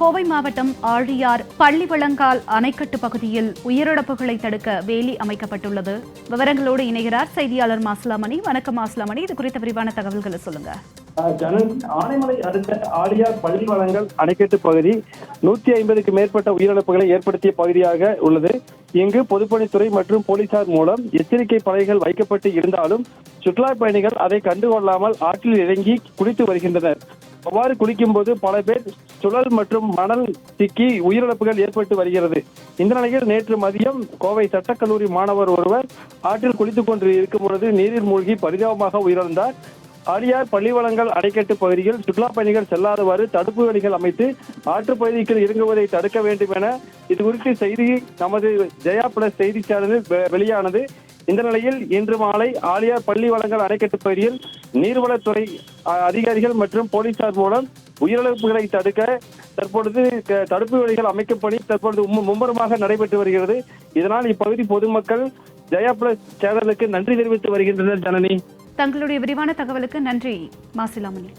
கோவை மாவட்டம் ஆழியார் பள்ளிவளங்கால் அணைக்கட்டு பகுதியில் உயிரிழப்புகளை தடுக்க வேலி அமைக்கப்பட்டுள்ளது. விவரங்களோடு இணைகிறார் செய்தியாளர் மாசிலாமணி. வணக்கம் மாசிலாமணி, இது குறித்த விரிவான தகவல்களை சொல்லுங்க. ஆனைமலை அடுத்த ஆழியார் பள்ளிவளங்கள் அணைக்கட்டு பகுதி 150க்கு மேற்பட்ட உயிரிழப்புகளை ஏற்படுத்திய பகுதியாக உள்ளது. இங்கு பொதுப்பணித்துறை மற்றும் போலீசார் மூலம் எச்சரிக்கை பலகைகள் வைக்கப்பட்டு இருந்தாலும் சுற்றுலா பயணிகள் அதை கண்டுகொள்ளாமல் ஆற்றில் இறங்கி குளித்து வருகின்றனர். அவ்வாறு குளிக்கும் போது பல பேர் சுழல் மற்றும் மணல் சிக்கி உயிரிழப்புகள் ஏற்பட்டு வருகிறது. இந்த நிலையில் நேற்று மதியம் கோவை சட்டக்கல்லூரி மாணவர் ஒருவர் ஆற்றில் குளித்துக் கொண்டு இருக்கும் பொழுது நீரில் மூழ்கி பரிதாபமாக உயிரிழந்தார். ஆழியார் பள்ளிவளங்கள் அணைக்கட்டு பகுதியில் சுற்றுலா பயணிகள் செல்லாதவாறு தடுப்பு வேலிகள் அமைத்து ஆற்றுப்பகுதிக்கு இறங்குவதை தடுக்க வேண்டும் என இது குறித்து செய்தி நமது ஜெயா பிளஸ் செய்தி சேனலில் வெளியானது. இந்த நிலையில் இன்று மாலை ஆழியார் பள்ளிவளங்கள் அணைக்கட்டு பகுதியில் நீர்வளத்துறை அதிகாரிகள் மற்றும் போலீசார் மூலம் உயிரிழப்புகளை தடுக்க தற்பொழுது தடுப்பு வேலிகள் அமைக்கும் பணி தற்பொழுது மும்முரமாக நடைபெற்று வருகிறது. இதனால் இப்பகுதி பொதுமக்கள் ஜெயா பிளஸ் சேனலுக்கு நன்றி தெரிவித்து வருகின்றனர். ஜனனி, தங்களுடைய விரிவான தகவலுக்கு நன்றி மாசிலாமணி.